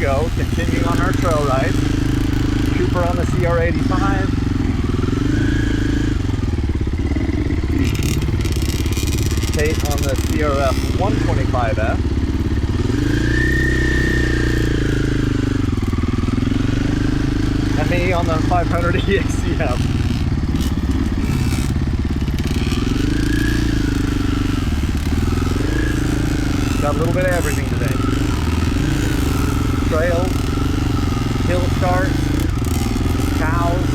go, continuing on our trail ride. Cooper on the CR85. Tate on the CRF 125F. And me on the 500 EACF. Got a little bit of everything today. Trails, hill starts, cows.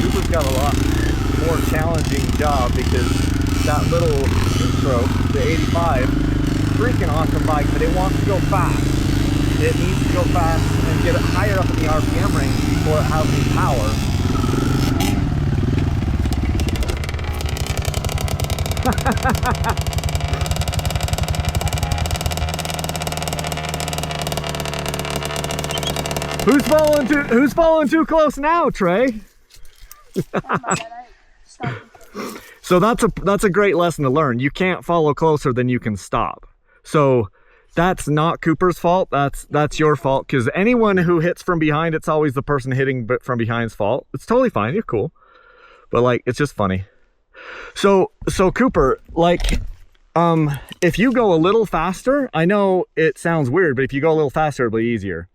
Cooper's got a lot more challenging job because that little intro, the 85, freaking awesome bike, but it wants to go fast. It needs to go fast and get it higher up in the RPM range before it has any power. Who's following too close now, Trey? So that's a great lesson to learn. You can't follow closer than you can stop. So that's not Cooper's fault. That's your fault, because anyone who hits from behind, it's always the person hitting from behind's fault. It's totally fine. You're cool, but like, it's just funny. So Cooper, like, if you go a little faster, I know it sounds weird, but if you go a little faster, it'll be easier.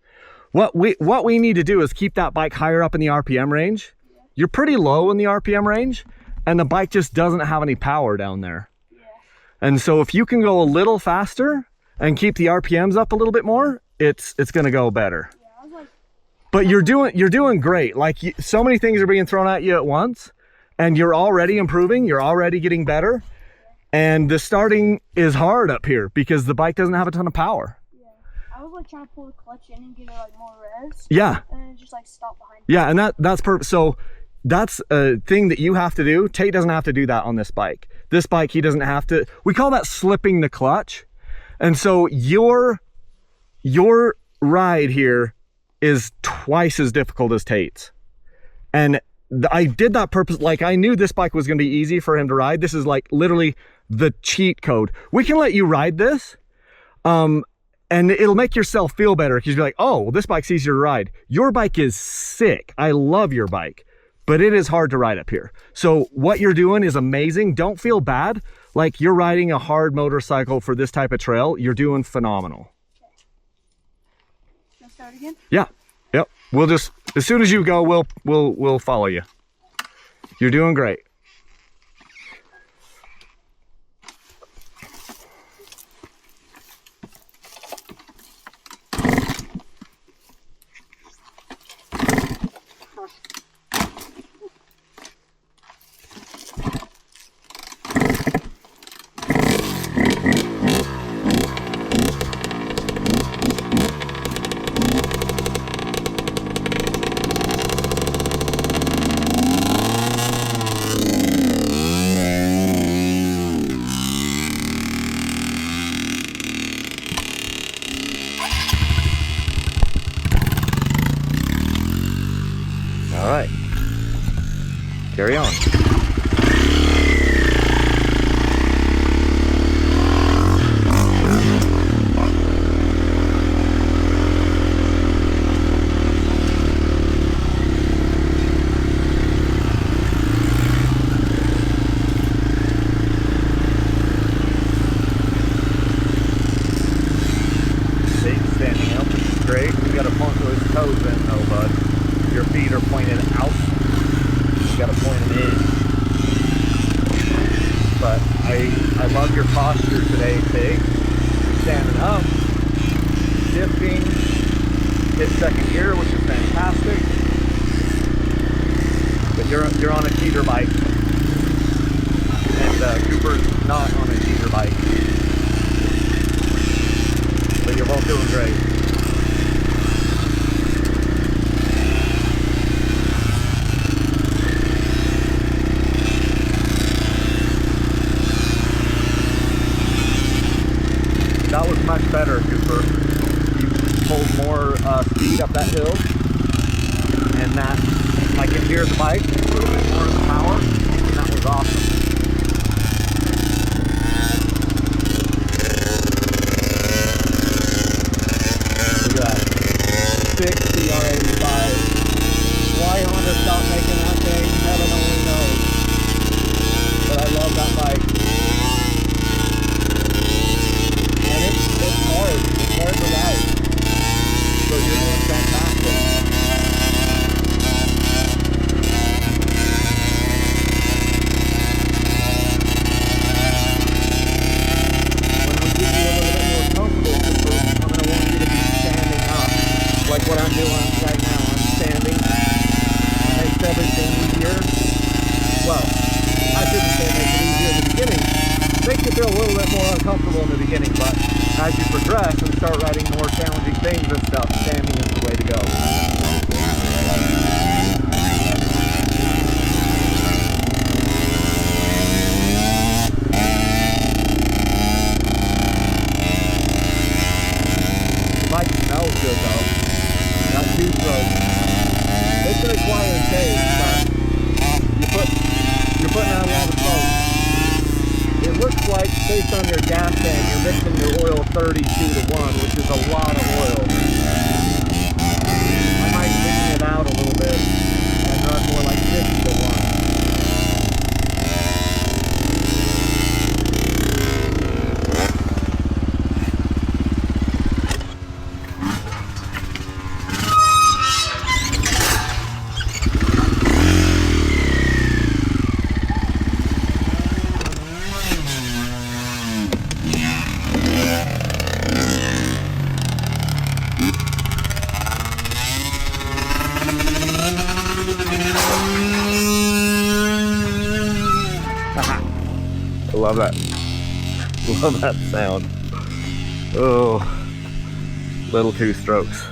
What we need to do is keep that bike higher up in the RPM range. You're pretty low in the RPM range, and the bike just doesn't have any power down there. Yeah. And so if you can go a little faster and keep the RPMs up a little bit more, it's gonna go better. Yeah, I was like, but you're doing great. Like, so many things are being thrown at you at once, and you're already improving. You're already getting better. And the starting is hard up here because the bike doesn't have a ton of power. I was like trying to pull the clutch in and get it like more revs. Yeah. And then it just like stopped behind me. Yeah, and that's perfect. So that's a thing that you have to do. Tate doesn't have to do that on this bike. This bike, he doesn't have to. We call that slipping the clutch. And so your ride here is twice as difficult as Tate's. And I did that purpose. Like, I knew this bike was going to be easy for him to ride. This is like literally the cheat code. We can let you ride this. And it'll make yourself feel better because you're like, oh, well, this bike's easier to ride. Your bike is sick. I love your bike, but it is hard to ride up here. So what you're doing is amazing. Don't feel bad. Like, you're riding a hard motorcycle for this type of trail. You're doing phenomenal. Okay. Let's start again? Yeah. Yep. We'll just, as soon as you go, we'll follow you. You're doing great. All right, carry on. Tate's standing up, which is great. We got to point those toes in though, bud. Your feet are pointed out. You gotta point them in. But I love your posture today, Tate. You're standing up, shifting, hit second gear, which is fantastic. But you're on a cheater bike, and Cooper's not on a cheater bike. doing great. That was much better, Cooper. You pulled more speed up that hill, and that I can hear the bike, a little bit more of the power, and that was awesome. Look at that, 60 R85. Why Honda stopped making that thing, heaven only knows. But I love that bike. And it's hard to ride. So you're doing fantastic. Like what I'm doing right now, I'm standing. It makes everything easier. Well, I shouldn't say it makes it easier in the beginning. It makes you feel a little bit more uncomfortable in the beginning, but as you progress and start riding more challenging things and stuff, standing is the way to go. The bike smells good though. That two-stroke. It's an acquired taste, but you're putting out a lot of smoke. It looks like, based on your gas tank, you're mixing your oil 32:1, which is a lot of oil. I might thicken it out a little bit and run more like 50:1. I love that. Love that sound. Oh, little two strokes.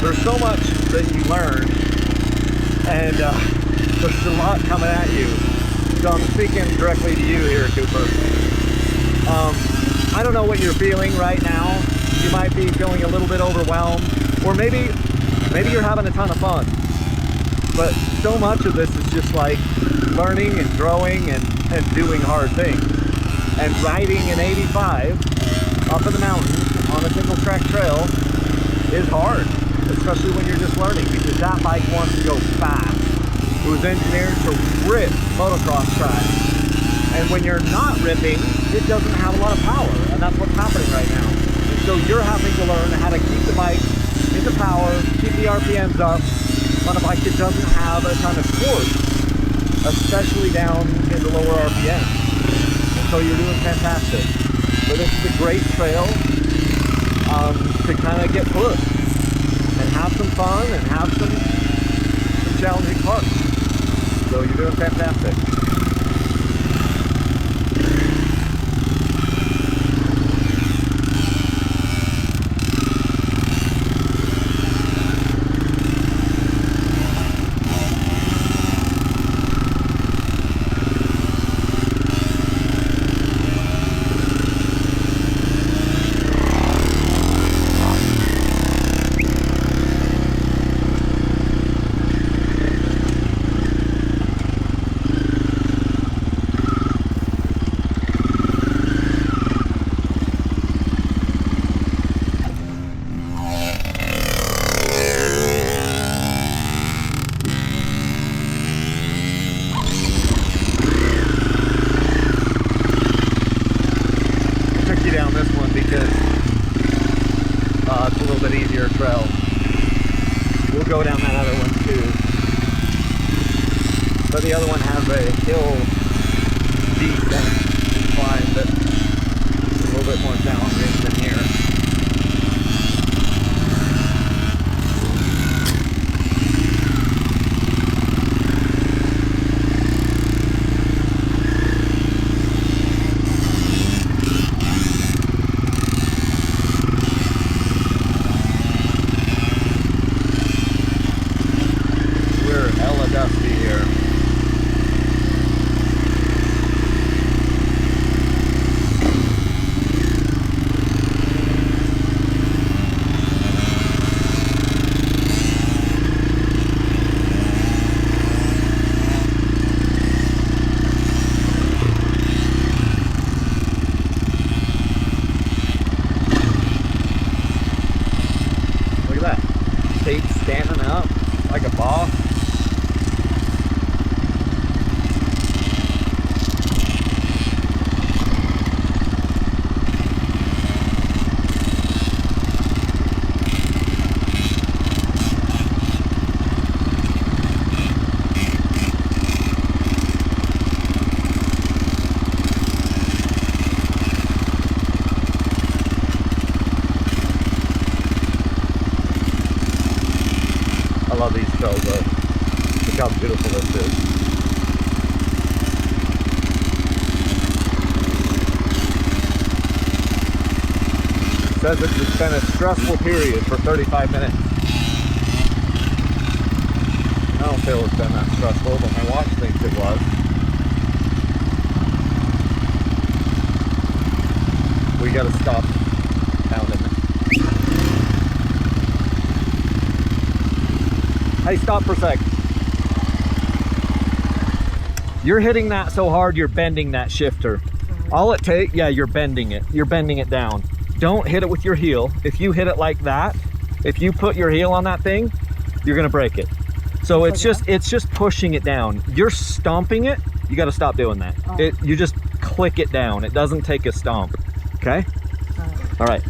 There's so much that you learn, and there's a lot coming at you. So I'm speaking directly to you here, Cooper. I don't know what you're feeling right now. You might be feeling a little bit overwhelmed, or maybe you're having a ton of fun. But so much of this is just like learning and growing and doing hard things. And riding an 85 up in the mountains on a single track trail is hard. Especially when you're just learning, because that bike wants to go fast. It was engineered to rip motocross tracks. And when you're not ripping, it doesn't have a lot of power. And that's what's happening right now. And so you're having to learn how to keep the bike into power, keep the RPMs up on a bike that doesn't have a ton of torque, especially down in the lower RPMs. And so you're doing fantastic. But this is a great trail to kind of get pushed. And have some fun and have some challenging parts. So you're doing fantastic. it's a little bit easier trail. We'll go down that other one too. But the other one has a hill descent climb that's a little bit more challenging than here. Tate standing up like a boss. I love these trails though. Look how beautiful this is. It says it's been a stressful period for 35 minutes. I don't feel it's been that stressful, but my watch thinks it was. We gotta stop pounding it. Hey, stop for a sec. You're hitting that so hard, you're bending that shifter. All it takes, yeah, you're bending it. You're bending it down. Don't hit it with your heel. If you hit it like that, if you put your heel on that thing, you're gonna break it. So it's just pushing it down. You're stomping it. You got to stop doing that. You just click it down. It doesn't take a stomp. Okay? All right.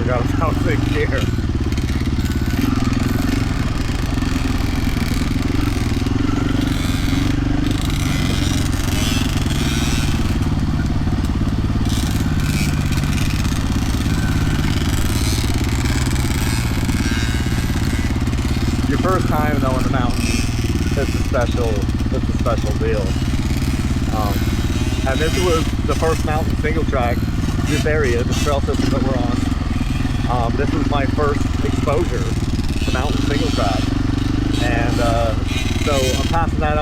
Got a bouncing gear. Your first time though in the mountains, it's a special deal. And this was the first mountain single track, this area, the trail system that we're on. This was my first exposure to mountain single track, and so I'm passing that on.